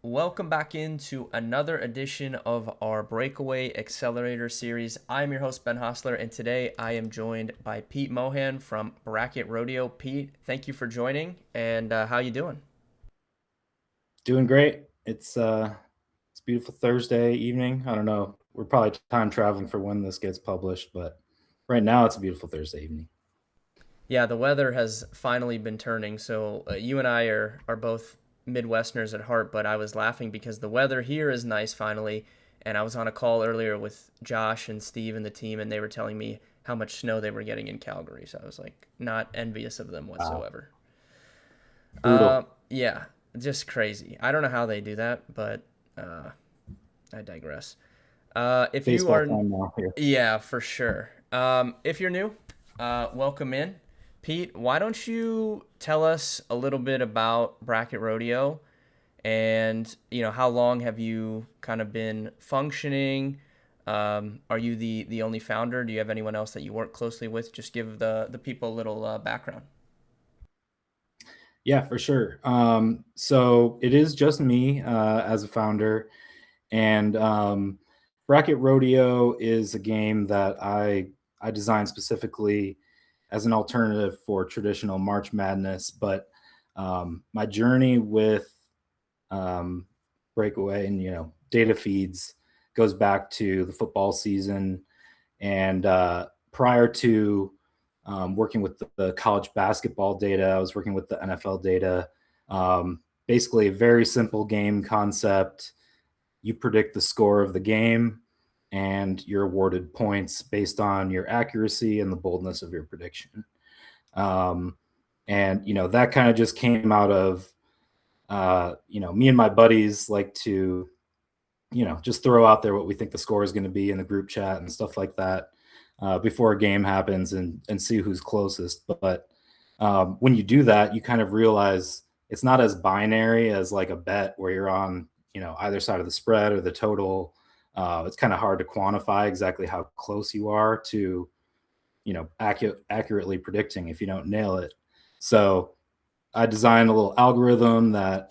Welcome back into another edition of our Breakaway Accelerator Series. I'm your host, Ben Hostler, and today I am joined by Pete Mohan from Bracket Rodeo. Pete, thank you for joining, and how you doing? Doing great. It's a beautiful Thursday evening. I don't know. We're probably time traveling for when this gets published, but right now it's a beautiful Thursday evening. Yeah, the weather has finally been turning, so you and I are both Midwesterners at heart, but I was laughing because the weather here is nice finally, and I was on a call earlier with Josh and Steve and the team, and they were telling me how much snow they were getting in Calgary, so I was like not envious of them Wow, whatsoever. brutal. Yeah, just crazy. I don't know how they do that, but uh, I digress. If you Baseball are, time now here. yeah, for sure. If you're new, welcome in. Pete, why don't you tell us a little bit about Bracket Rodeo and, how long have you kind of been functioning? Are you the only founder? Do you have anyone else that you work closely with? Just give the people a little background. Yeah, for sure. So it is just me as a founder, and Bracket Rodeo is a game that I designed specifically as an alternative for traditional March Madness. But my journey with um, Breakaway and data feeds goes back to the football season, and prior to working with the college basketball data, I was working with the NFL data. Basically, a very simple game concept. You predict the score of the game, and you're awarded points based on your accuracy and the boldness of your prediction. Um, and that kind of just came out of me and my buddies like to just throw out there what we think the score is going to be in the group chat and stuff like that before a game happens, and see who's closest. But when you do that, you kind of realize it's not as binary as like a bet where you're on either side of the spread or the total. It's kind of hard to quantify exactly how close you are to accurately predicting if you don't nail it. So I designed a little algorithm that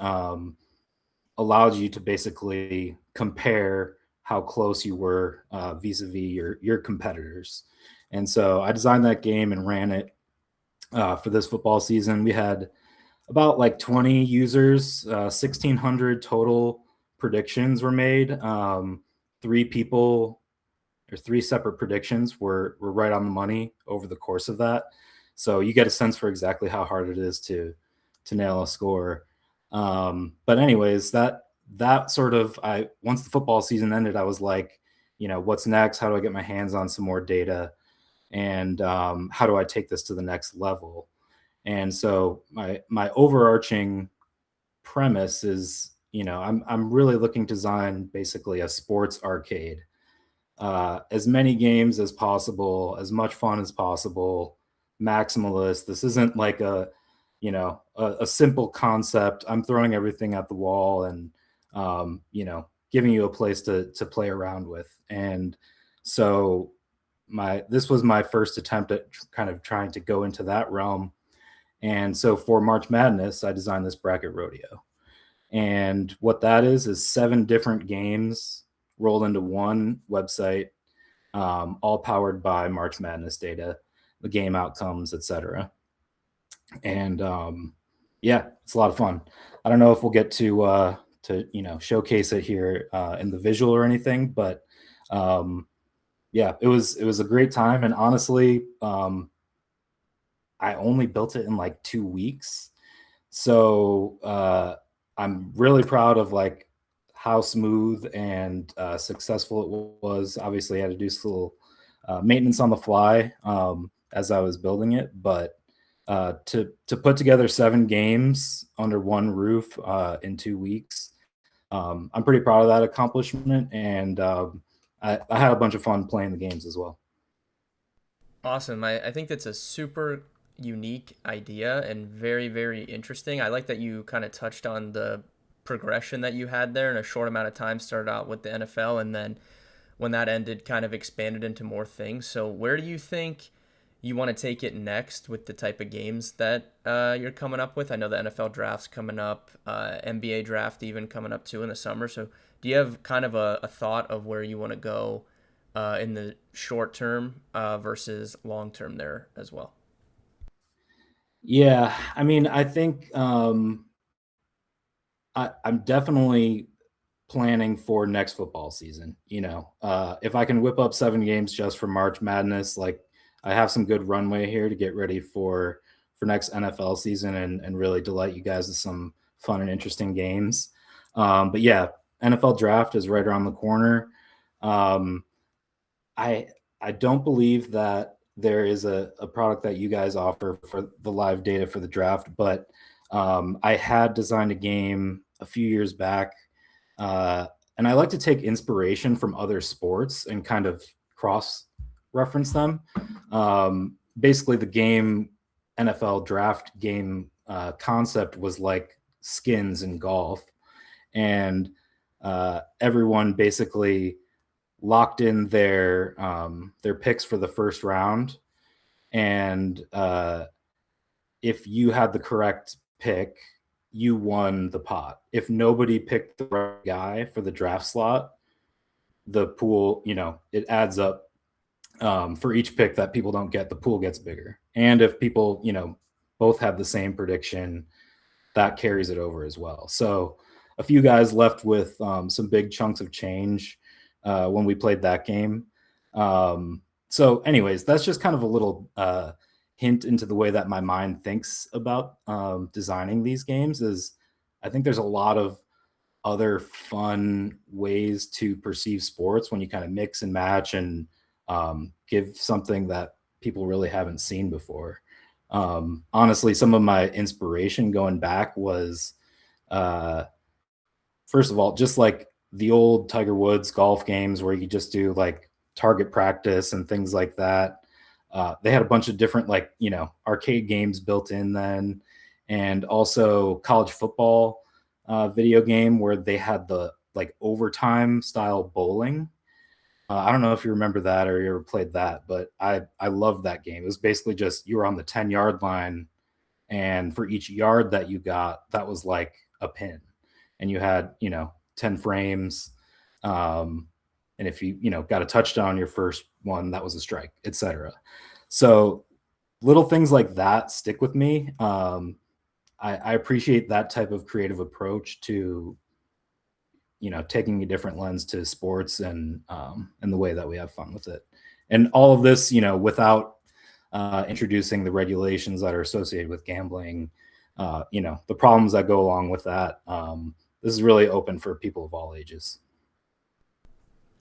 allowed you to basically compare how close you were vis-a-vis your competitors. And so I designed that game and ran it for this football season. We had about like 20 users, 1,600 total predictions were made. Three people or three separate predictions were right on the money over the course of that. So you get a sense for exactly how hard it is to nail a score. But anyways, that sort of I once the football season ended, I was like, what's next? How do I get my hands on some more data? And how do I take this to the next level? And so my overarching premise is, I'm really looking to design basically a sports arcade, as many games as possible, as much fun as possible, maximalist. This isn't like a simple concept. I'm throwing everything at the wall and giving you a place to play around with. And so my this was my first attempt at kind of trying to go into that realm. And so for March Madness, I designed this Bracket Rodeo. And what that is seven different games rolled into one website, all powered by March Madness data, the game outcomes, etc. And yeah, it's a lot of fun. I don't know if we'll get to showcase it here in the visual or anything, but um, yeah, it was a great time. And honestly, I only built it in like 2 weeks, so I'm really proud of like how smooth and successful it was. Obviously, I had to do some little maintenance on the fly as I was building it, but to put together seven games under one roof in 2 weeks, I'm pretty proud of that accomplishment, and I had a bunch of fun playing the games as well. Awesome. I think that's a super unique idea and very, very interesting. I like that you kind of touched on the progression that you had there in a short amount of time, started out with the NFL and then when that ended, kind of expanded into more things. So, where do you think you want to take it next with the type of games that you're coming up with. I know the NFL draft's coming up, NBA draft even coming up too in the summer. So do you have kind of a thought of where you want to go in the short term versus long term there as well? Yeah, I mean, I think I'm definitely planning for next football season. If I can whip up 7 games just for March Madness, like I have some good runway here to get ready for next NFL season and really delight you guys with some fun and interesting games. But yeah, NFL draft is right around the corner. Um, I I don't believe that there is a product that you guys offer for the live data for the draft, but I had designed a game a few years back, uh, and I like to take inspiration from other sports and kind of cross reference them. Basically, the game NFL draft game concept was like skins in golf, and everyone basically locked in their picks for the first round, and if you had the correct pick, you won the pot. If nobody picked the right guy for the draft slot, the pool, it adds up. For each pick that people don't get, the pool gets bigger. And if people, both have the same prediction, that carries it over as well. So a few guys left with some big chunks of change when we played that game. So, anyways, that's just kind of a little hint into the way that my mind thinks about designing these games. Is I think there's a lot of other fun ways to perceive sports when you kind of mix and match and give something that people really haven't seen before. Honestly, some of my inspiration going back was, uh, first of all, just like the old Tiger Woods golf games where you just do like target practice and things like that. They had a bunch of different, like, arcade games built in then, and also college football video game where they had the like overtime style bowling. I don't know if you remember that or you ever played that, but I loved that game. It was basically just you were on the 10-yard line, and for each yard that you got, that was like a pin, and you had 10 frames. Um, and if you got a touchdown your first one, that was a strike, etc. So little things like that stick with me. I appreciate that type of creative approach to taking a different lens to sports and the way that we have fun with it, and all of this without introducing the regulations that are associated with gambling, the problems that go along with that. This is really open for people of all ages.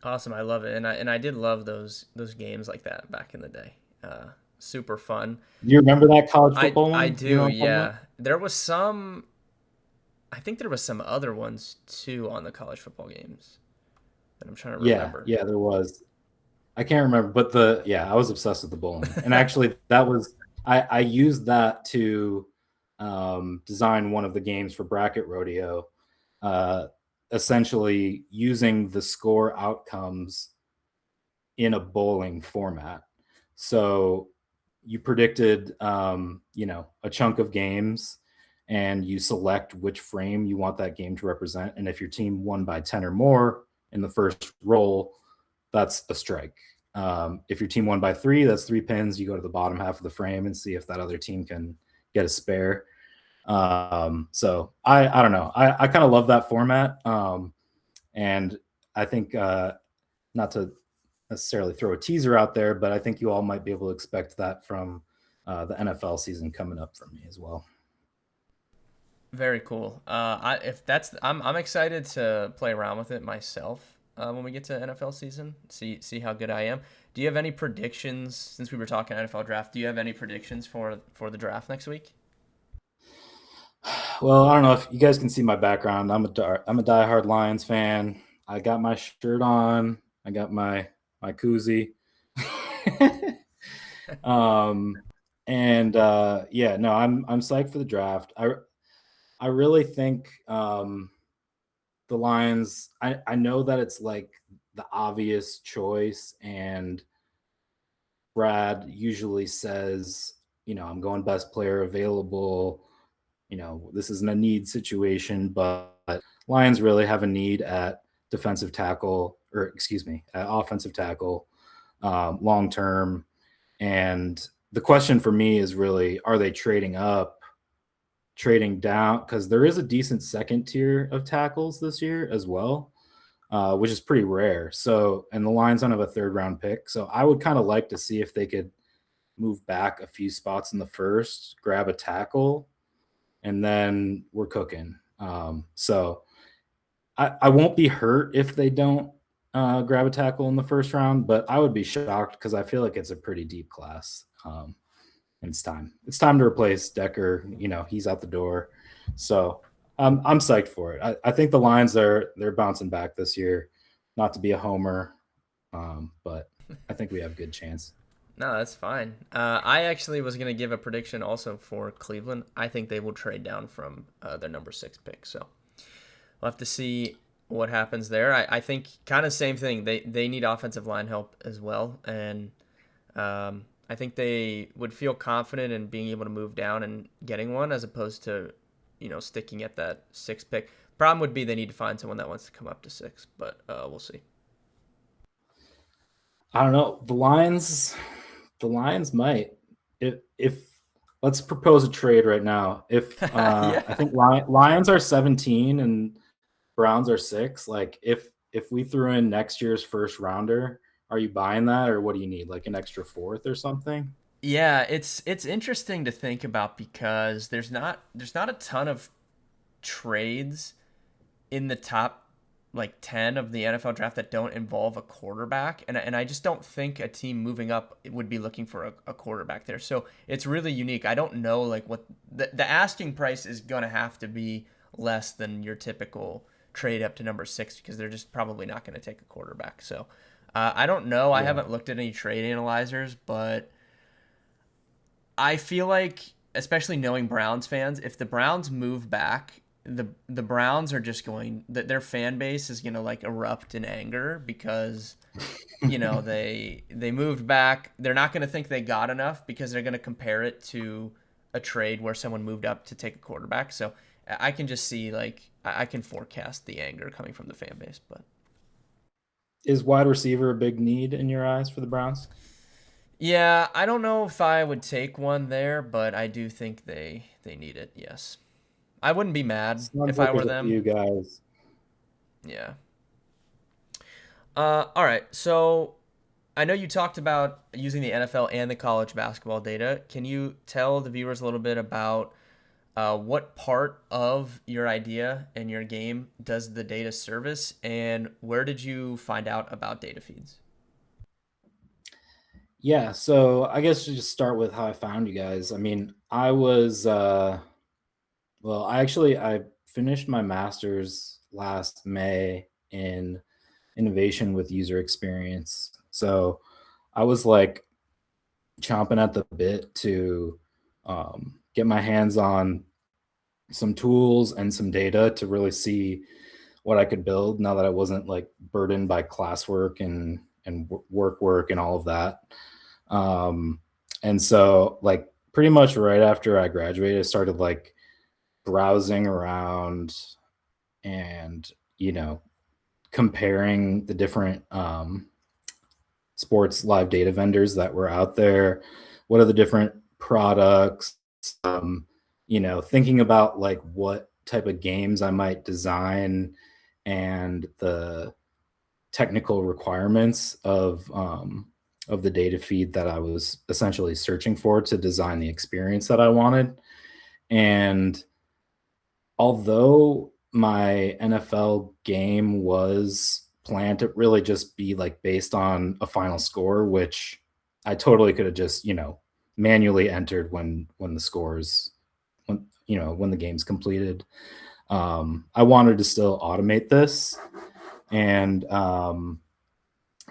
Awesome, I love it, and I did love those games like that back in the day. Super fun. Do you remember that college I football I one? You know do, what I'm talking about? yeah. There was some. I think there was some other ones too on the college football games that I'm trying to Yeah, remember. yeah, there was. I can't remember, but I was obsessed with the bowling, and actually, that was I used that to design one of the games for Bracket Rodeo, uh, essentially using the score outcomes in a bowling format. So you predicted, a chunk of games, and you select which frame you want that game to represent. And if your team won by 10 or more in the first roll, that's a strike. If your team won by 3, that's 3 pins. You go to the bottom half of the frame and see if that other team can get a spare. So I don't know. I kind of love that format. And I think, not to necessarily throw a teaser out there, but I think you all might be able to expect that from the NFL season coming up from me as well. Very cool. If that's I'm excited to play around with it myself when we get to NFL season. See how good I am. Do you have any predictions since we were talking NFL draft? Do you have any predictions for the draft next week? Well, I don't know if you guys can see my background. I'm a diehard Lions fan. I got my shirt on. I got my koozie. um, and yeah, no, I'm psyched for the draft. I really think the Lions. I know that it's like the obvious choice, and Brad usually says, I'm going best player available. This isn't a need situation, but Lions really have a need at defensive tackle, or excuse me, at offensive tackle long term. And the question for me is really, are they trading up, trading down? Because there is a decent second tier of tackles this year as well, which is pretty rare. So, and the Lions don't have a third round pick. So I would kind of like to see if they could move back a few spots in the first, grab a tackle, and then we're cooking. So I won't be hurt if they don't grab a tackle in the first round, but I would be shocked because I feel like it's a pretty deep class. And it's time. It's time to replace Decker. He's out the door. So I'm psyched for it. I think the Lions they're bouncing back this year. Not to be a homer, but I think we have a good chance. No, that's fine. I actually was going to give a prediction also for Cleveland. I think they will trade down from their number 6 pick. So we'll have to see what happens there. I think kind of same thing. They need offensive line help as well. And I think they would feel confident in being able to move down and getting one as opposed to, sticking at that 6 pick. Problem would be they need to find someone that wants to come up to 6, but we'll see. I don't know. The Lions might. If let's propose a trade right now. If Yeah. I think Lions are 17 and Browns are 6. Like if we threw in next year's first rounder, are you buying that, or what do you need? Like an extra 4th or something? Yeah, it's interesting to think about because there's not a ton of trades in the top like 10 of the NFL draft that don't involve a quarterback. And I just don't think a team moving up would be looking for a quarterback there. So it's really unique. I don't know like what the asking price is going to have to be less than your typical trade up to number 6 because they're just probably not going to take a quarterback. So I don't know. I Yeah. haven't looked at any trade analyzers, but I feel like, especially knowing Browns fans, if the Browns move back, the Browns are just going that their fan base is gonna like erupt in anger because they moved back. They're not gonna think they got enough because they're gonna compare it to a trade where someone moved up to take a quarterback. So I can just see like I can forecast the anger coming from the fan base, but. Is wide receiver a big need in your eyes for the Browns? Yeah, I don't know if I would take one there, but I do think they need it. Yes, I wouldn't be mad Sounds if like I were there's a them. few guys. Yeah. All right. So I know you talked about using the NFL and the college basketball data. Can you tell the viewers a little bit about what part of your idea and your game does the data service, and where did you find out about data feeds? Yeah, so I guess to just start with how I found you guys. I mean, I was well, I finished my master's last May in innovation with user experience. So I was like chomping at the bit to get my hands on some tools and some data to really see what I could build now that I wasn't like burdened by classwork and work and all of that. Um, and so like pretty much right after I graduated, I started like browsing around and comparing the different sports live data vendors that were out there. What are the different products? Thinking about like what type of games I might design and the technical requirements of the data feed that I was essentially searching for to design the experience that I wanted. And although my NFL game was planned to really just be like based on a final score, which I totally could have just, manually entered when the scores when the game's completed. I wanted to still automate this. And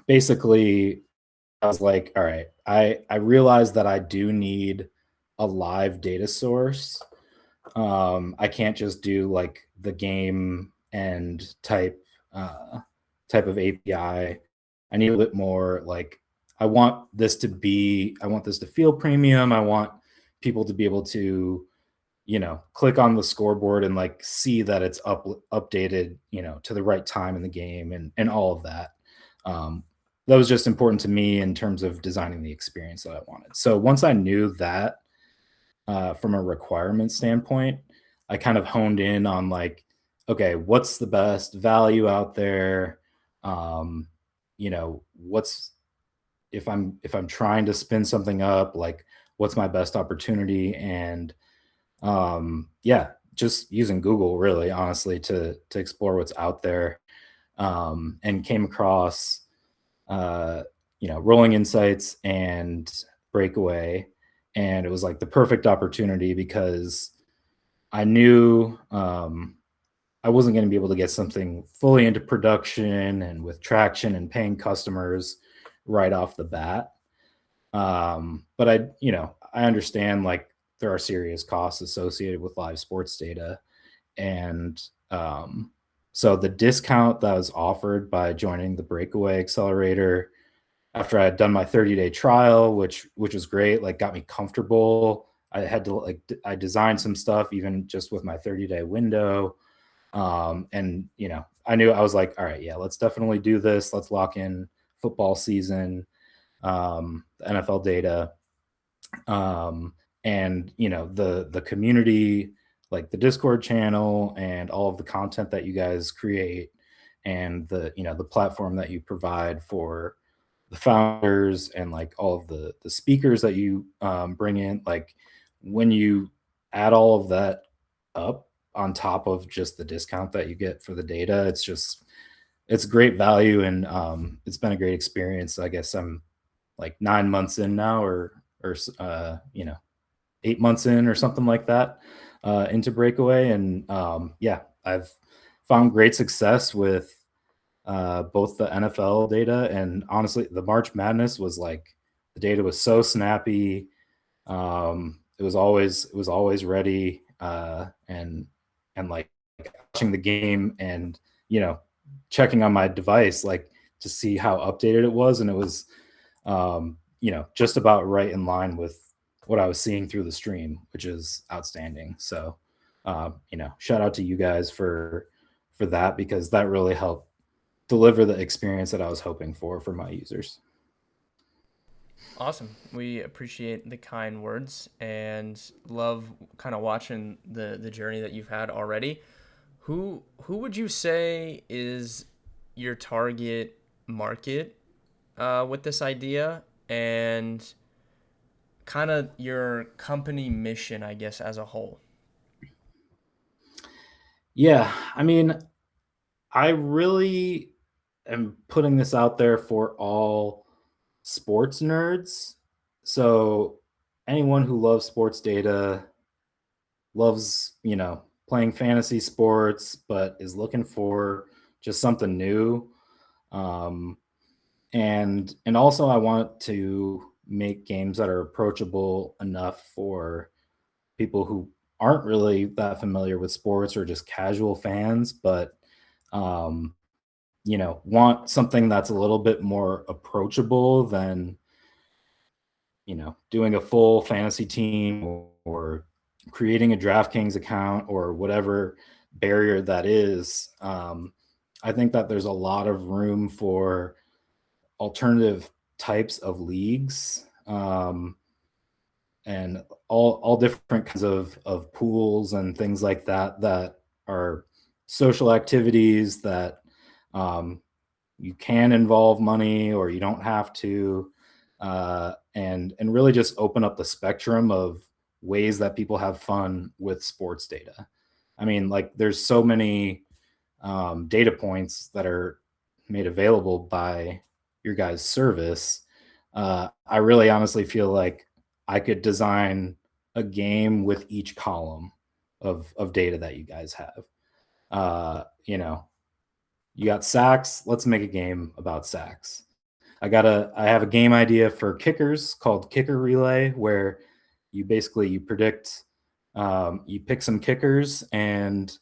basically I was like, all right, I realized that I do need a live data source. I can't just do like the game and type of API. I need a bit more like I want this to feel premium. I want people to be able to, click on the scoreboard and like see that it's updated, to the right time in the game and all of that. Um, that was just important to me in terms of designing the experience that I wanted. So once I knew that, from a requirement standpoint, I kind of honed in on like, okay, what's the best value out there? Um, what's if I'm trying to spin something up, like what's my best opportunity? And yeah, just using Google really honestly to explore what's out there. And came across uh, Rolling Insights and Breakaway, and it was like the perfect opportunity because I knew I wasn't going to be able to get something fully into production and with traction and paying customers right off the bat. But I understand like there are serious costs associated with live sports data, and so the discount that was offered by joining the Breakaway Accelerator after I had done my 30-day trial, which was great, like got me comfortable. I had to I designed some stuff even just with my 30-day window. And I knew I was like, all right, yeah, let's definitely do this. Let's lock in football season, the NFL data, um, and the community, like the Discord channel and all of the content that you guys create, and the platform that you provide for the founders and like all of the speakers that you bring in. Like when you add all of that up on top of just the discount that you get for the data, it's great value, and it's been a great experience. I guess I'm like 9 months in now, or 8 months in or something like that, into Breakaway. And yeah, I've found great success with both the NFL data, and honestly, the March Madness was like the data was so snappy. It was always ready, and like watching the game and you know checking on my device like to see how updated it was, and it was just about right in line with what I was seeing through the stream, which is outstanding. So shout out to you guys for that, because that really helped deliver the experience that I was hoping for my users. Awesome. We appreciate the kind words and love kind of watching the journey that you've had already. Who would you say is your target market with this idea, and kind of your company mission, I guess, as a whole? Yeah, I mean, I really am putting this out there for all sports nerds. So anyone who loves sports data, loves, playing fantasy sports, but is looking for just something new. Um, and also I want to make games that are approachable enough for people who aren't really that familiar with sports or just casual fans, but um, want something that's a little bit more approachable than doing a full fantasy team, or creating a DraftKings account, or whatever barrier that is. I think that there's a lot of room for alternative types of leagues, and all different kinds of pools and things like that that are social activities that um, you can involve money or you don't have to, and really just open up the spectrum of ways that people have fun with sports data. I mean, like there's so many data points that are made available by your guys' service. I really honestly feel like I could design a game with each column of data that you guys have. Uh, you know, you got sacks. Let's make a game about sacks. I have a game idea for kickers called Kicker Relay, where you predict, you pick some kickers, and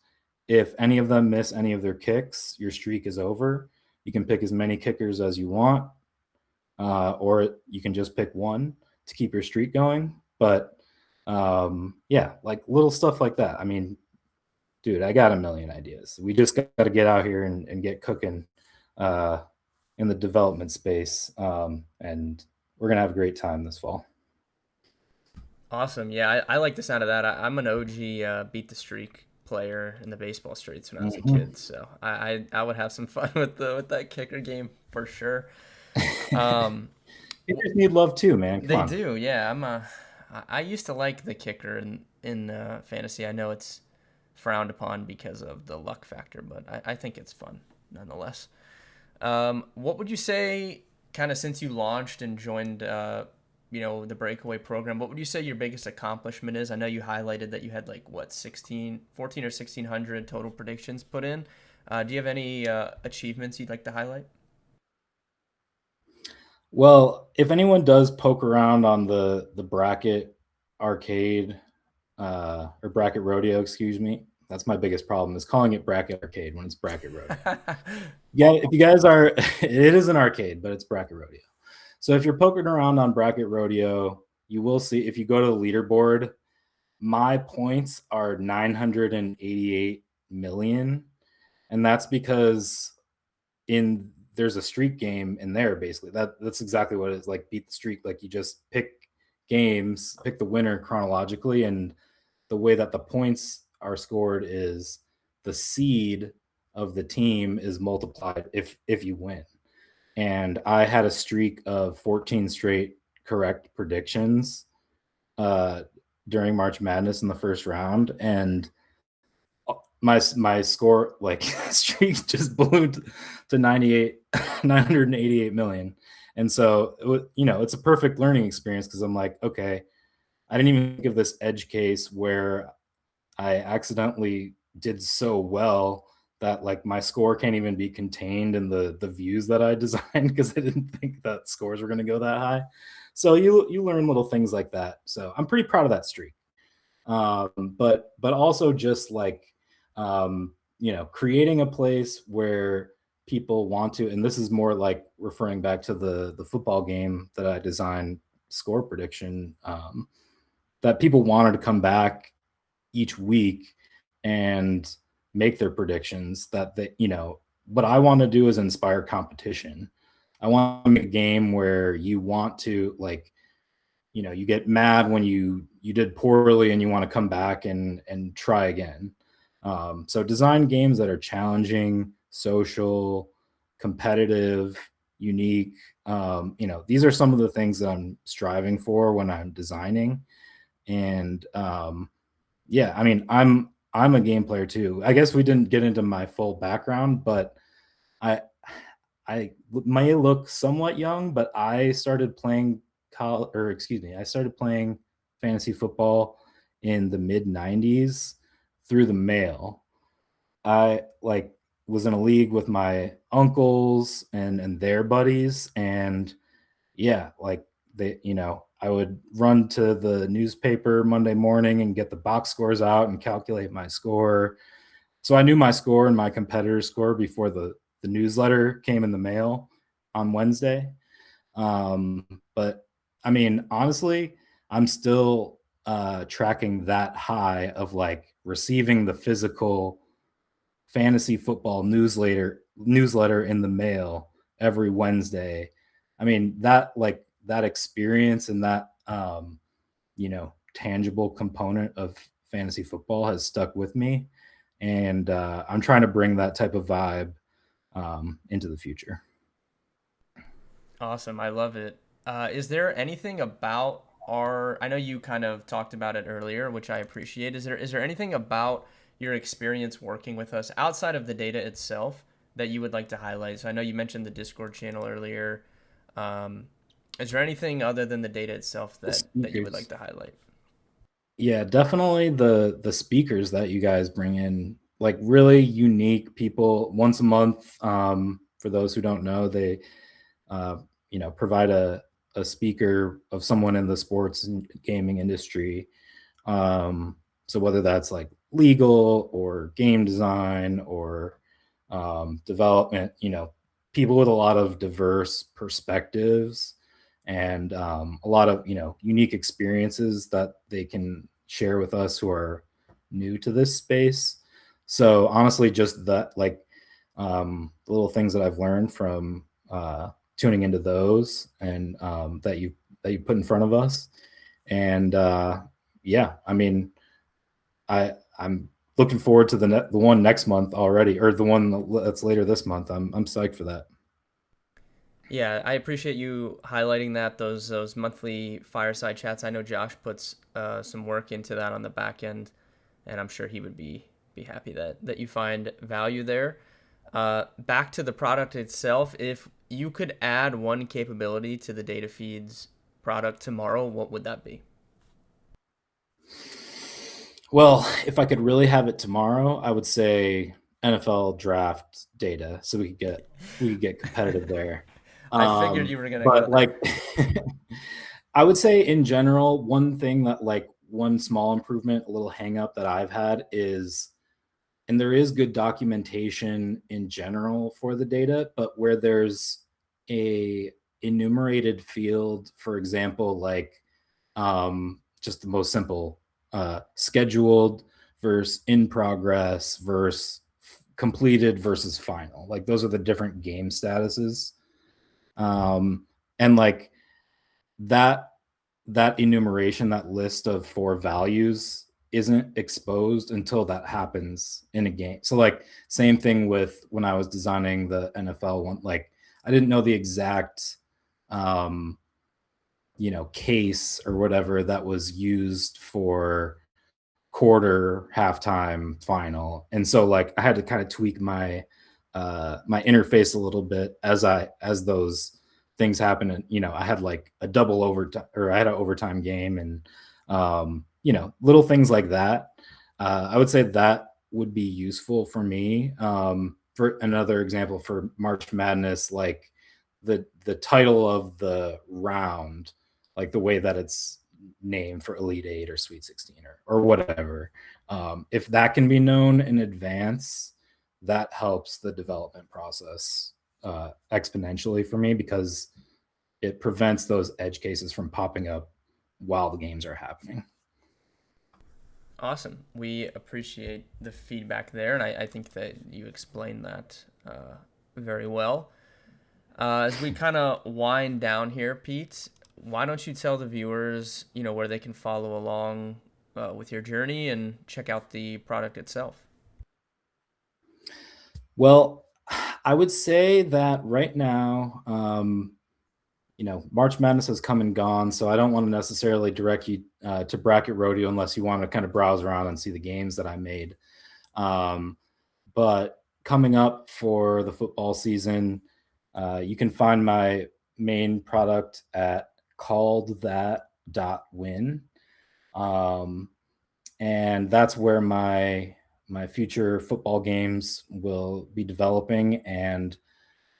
if any of them miss any of their kicks, your streak is over. You can pick as many kickers as you want. or you can just pick one to keep your streak going. But yeah, like little stuff like that. I mean, dude, I got a million ideas. We just got to get out here and get cooking uh, in the development space, and we're gonna have a great time this fall. Awesome. Yeah, I like the sound of that. I'm an OG beat the streak player in the baseball streets when I was a Mhm. kid, so I would have some fun with that kicker game for sure. Um, w- Kickers need love too, man. Come they on. do. Yeah, I used to like the kicker in fantasy. I know it's frowned upon because of the luck factor, but I think it's fun nonetheless. What would you say, kind of since you launched and joined, the Breakaway program, what would you say your biggest accomplishment is? I know you highlighted that you had like what 14 or 1600 total predictions put in. Do you have any achievements you'd like to highlight? Well, if anyone does poke around on the bracket arcade or bracket rodeo, excuse me, that's my biggest problem is calling it bracket arcade when it's bracket rodeo. Yeah, if you guys are, it is an arcade, but it's bracket rodeo. So if you're poking around on bracket rodeo, you will see if you go to the leaderboard, my points are 988 million, and that's because in there's a streak game in there basically. That's exactly what it is, like beat the streak. Like you just pick games, pick the winner chronologically, and the way that the points are scored is the seed of the team is multiplied if you win. And I had a streak of 14 straight correct predictions uh, during March Madness in the first round, and my score like streak just ballooned to 98 988 million. And so it's a perfect learning experience because I'm like, okay, I didn't even think of this edge case where I accidentally did so well that like my score can't even be contained in the views that I designed because I didn't think that scores were going to go that high. So you learn little things like that. So I'm pretty proud of that streak. But also just like creating a place where people want to, and this is more like referring back to the football game that I designed score prediction, that people wanted to come back each week and make their predictions. That they, what I want to do is inspire competition. I want to make a game where you want to like, you get mad when you did poorly and you want to come back and try again. So design games that are challenging, social, competitive, unique. These are some of the things that I'm striving for when I'm designing. And yeah, I mean, I'm a game player too. I guess we didn't get into my full background, but I I may look somewhat young, but I started playing I started playing fantasy football in the mid 90s through the mail. I like was in a league with my uncles and their buddies, and yeah, like I would run to the newspaper Monday morning and get the box scores out and calculate my score. So I knew my score and my competitor's score before the newsletter came in the mail on Wednesday. But I mean, honestly, I'm still tracking that high of like receiving the physical fantasy football newsletter in the mail every Wednesday. I mean, that experience and that tangible component of fantasy football has stuck with me, and I'm trying to bring that type of vibe into the future. Awesome. I love it. Is there anything about our, I know you kind of talked about it earlier, which I appreciate. Is there anything about your experience working with us outside of the data itself that you would like to highlight? So I know you mentioned the Discord channel earlier. Um, is there anything other than the data itself The that you would speakers. like to highlight? Yeah, definitely the speakers that you guys bring in, like really unique people once a month. For those who don't know, they uh, provide a speaker of someone in the sports and gaming industry. Um, so whether that's like legal or game design or development, people with a lot of diverse perspectives and a lot of unique experiences that they can share with us who are new to this space. So honestly, just that the little things that I've learned from tuning into those and that you put in front of us, and yeah, I mean, I'm looking forward to the one next month already, or the one that's later this month. I'm psyched for that. Yeah, I appreciate you highlighting that, those monthly fireside chats. I know Josh puts some work into that on the back end, and I'm sure he would be happy that you find value there. Back to the product itself, if you could add one capability to the data feeds product tomorrow, what would that be? Well, if I could really have it tomorrow, I would say NFL draft data, so we could get competitive there. I figured you were gonna go But there. like, I would say in general, one thing that like one small improvement, a little hang up that I've had is, and there is good documentation in general for the data, but where there's a enumerated field, for example, like just the most simple scheduled versus in progress versus completed versus final. Like those are the different game statuses. And like that that enumeration, that list of four values isn't exposed until that happens in a game. So like same thing with when I was designing the NFL one, like I didn't know the exact um case or whatever that was used for quarter, halftime, final. And so like I had to kind of tweak my interface a little bit as those things happen. And I had like a double overtime, or I had an overtime game, and little things like that. I would say that would be useful for me. For another example, for March Madness, like the title of the round, like the way that it's named for Elite Eight or Sweet 16 or whatever. If that can be known in advance, that helps the development process exponentially for me, because it prevents those edge cases from popping up while the games are happening. Awesome. We appreciate the feedback there, and I think that you explained that very well. As we kind of wind down here, Pete, why don't you tell the viewers, where they can follow along with your journey and check out the product itself? Well, I would say that right now, March Madness has come and gone, so I don't want to necessarily direct you to Bracket Rodeo unless you want to kind of browse around and see the games that I made. Um, but coming up for the football season, you can find my main product at calledthat.win. Um, and that's where my future football games will be developing, and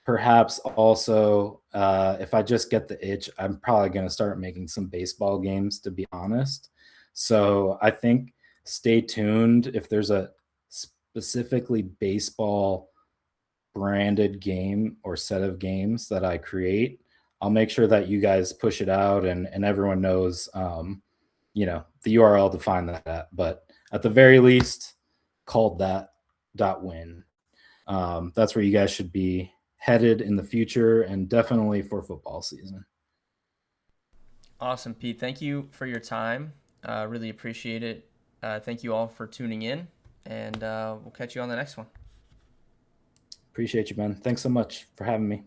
perhaps also, if I just get the itch, I'm probably going to start making some baseball games, to be honest. So I think stay tuned. If there's a specifically baseball branded game or set of games that I create, I'll make sure that you guys push it out, and everyone knows, the URL to find that at. But at the very least, called that dot win. That's where you guys should be headed in the future, and definitely for football season. Awesome, Pete. Thank you for your time. Really appreciate it. Thank you all for tuning in, and we'll catch you on the next one. Appreciate you, man. Thanks so much for having me.